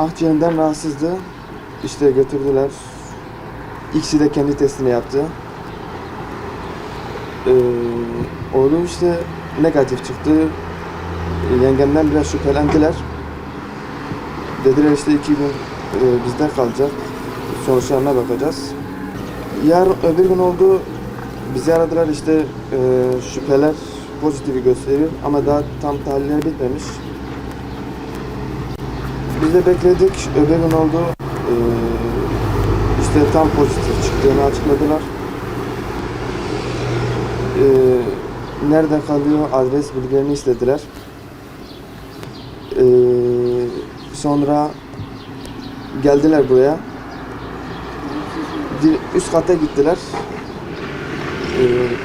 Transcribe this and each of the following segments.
akciğerinden rahatsızdı. İşte götürdüler. İkisi de kendi testini yaptı. Oğlum işte negatif çıktı. Yengemden biraz şüphelendiler. Dediler işte 2 gün bizde kalacak. Sonuçlarına bakacağız. Yarın öbür gün oldu. Bizi aradılar işte şüpheler pozitifi gösteriyor ama daha tam tahliller bitmemiş. Biz de bekledik. Öbür gün oldu. İşte tam pozitif çıktığını açıkladılar. Nerede kalıyor adres bilgilerini istediler. Sonra geldiler buraya. Üst kata gittiler.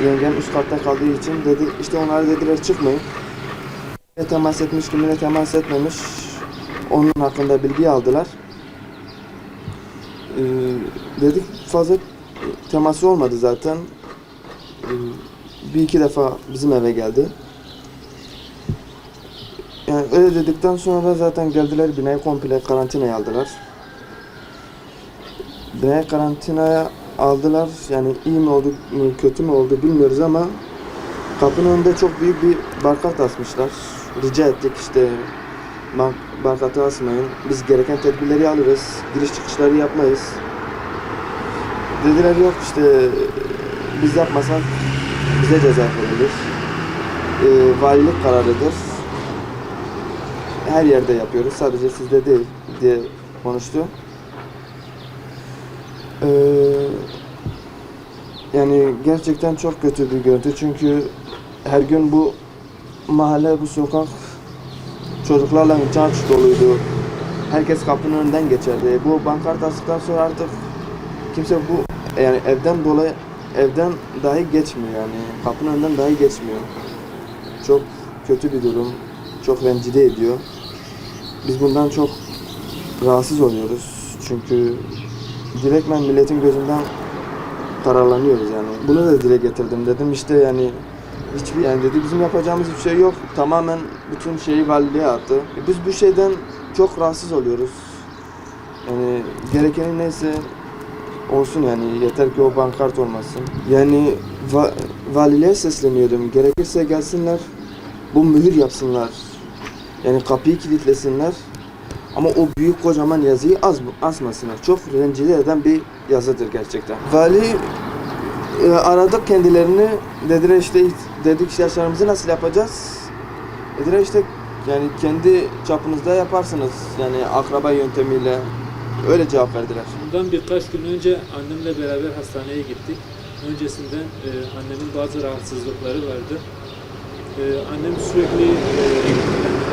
Yengem üst katta kaldığı için dedi işte onlar dediler çıkmayın. Kimine temas etmiş, kimine temas etmemiş. Onun hakkında bilgi aldılar. Dedik fazla teması olmadı zaten. Bir iki defa bizim eve geldi. Yani öyle dedikten sonra zaten geldiler binayı komple karantinaya aldılar. Binayı karantinaya aldılar. Yani iyi mi oldu, kötü mü oldu bilmiyoruz ama kapının önünde çok büyük bir barkod asmışlar. Rica ettik işte barkodu asmayın. Biz gereken tedbirleri alırız. Giriş çıkışları yapmayız. Dediler yok işte biz yapmasak bize ceza verilir. Valilik kararıdır. Her yerde yapıyoruz. Sadece sizde değil diye konuştu. Yani gerçekten çok kötü bir görüntü çünkü her gün bu mahalle, bu sokak çocuklarla çarç doluydu. Herkes kapının önünden geçerdi. Bu bankart astıktan sonra artık kimse bu yani evden dahi geçmiyor yani kapının önünden dahi geçmiyor. Çok kötü bir durum. Çok rencide ediyor. Biz bundan çok rahatsız oluyoruz. Çünkü direktmen milletin gözünden kararlanıyoruz yani. Bunu da dile getirdim. Dedim işte yani hiçbir yani dedi bizim yapacağımız bir şey yok. Tamamen bütün şeyi valiliğe attı. Biz bu şeyden çok rahatsız oluyoruz. Yani gerekeni neyse olsun yani yeter ki o bankart olmasın. Yani valiliğe sesleniyordum. Gerekirse gelsinler bu mühür yapsınlar. Yani kapıyı kilitlesinler. Ama o büyük kocaman yazıyı asmasınlar. Çok rencide eden bir yazıdır gerçekten. Vali aradık kendilerini. Dediler işte dedik işlemlerimizi nasıl yapacağız? Dediler işte yani kendi çapınızda yaparsınız. Yani akraba yöntemiyle. Öyle cevap verdiler. Bundan birkaç gün önce annemle beraber hastaneye gittik. Öncesinden annemin bazı rahatsızlıkları vardı. Annem sürekli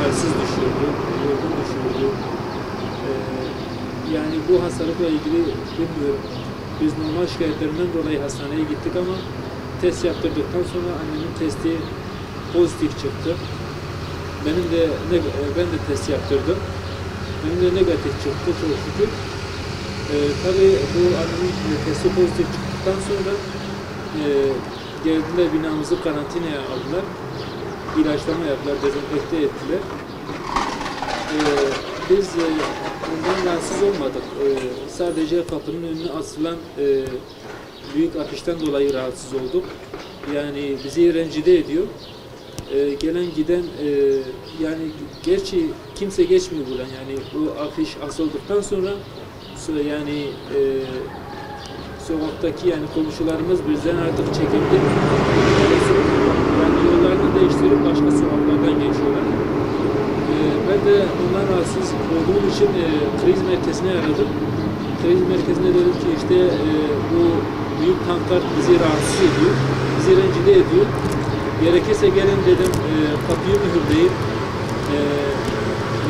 halsiz düşüyordu, yorgun düşüyordu. Yani bu hastalıkla ilgili bilmiyorum. Biz normal şikayetlerinden dolayı hastaneye gittik ama test yaptırdıktan sonra annemin testi pozitif çıktı. Ben de test yaptırdım. Benim de negatif çıktı çok şükür. Tabii bu annemin testi pozitif çıktıktan sonra geldiler binamızı karantinaya aldılar. İlaçlama yaptılar, dezenfekte ettiler. Biz bundan rahatsız olmadık. Sadece kapının önüne asılan büyük afişten dolayı rahatsız olduk. Yani bizi rencide ediyor. Gelen giden yani gerçi kimse geçmiyor buradan yani bu afiş asıldıktan sonra yani sokaktaki yani komşularımız bizden artık çekildi. Yani yollarını değiştirip başka sokaklardan geçiyorlar. Ben de ondan rahatsız olduğum için kriz merkezine aradım. Kriz merkezine dedim ki işte bu büyük tanklar bizi rahatsız ediyor, bizi rencide ediyor. Gerekirse gelin dedim kapıyı mühürleyin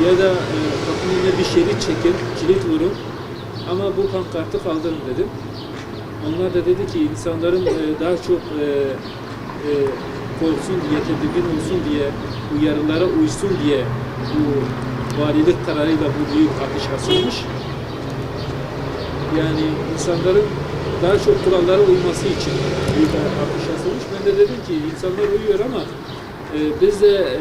ya da kapının önüne bir şerit çekin, kilit vurun ama bu pankartı kaldırın dedim. Onlar da dedi ki insanların daha çok korksun diye, tedirgin olsun diye, uyarılara uysun diye bu valilik kararıyla bu büyük afiş asılmış. Yani insanların daha çok kurallara uyması için büyük afiş asılmış. Ben de dedim ki insanlar uyuyor ama Biz de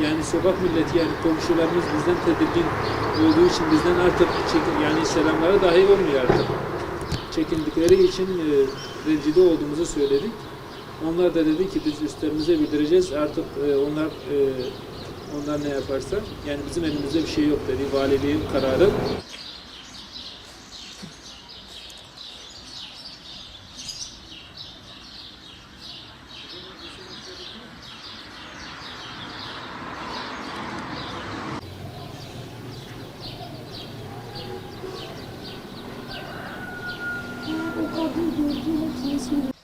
yani sokak milleti, yani komşularımız bizden tedirgin olduğu için bizden artık yani selamlara dahi olmuyor artık. Çekindikleri için rencide olduğumuzu söyledik. Onlar da dedi ki biz üstlerimize bildireceğiz artık, onlar ne yaparsa, yani bizim elimizde bir şey yok dedi, valiliğin kararı. O kadın gördüğüyle kesmiyor.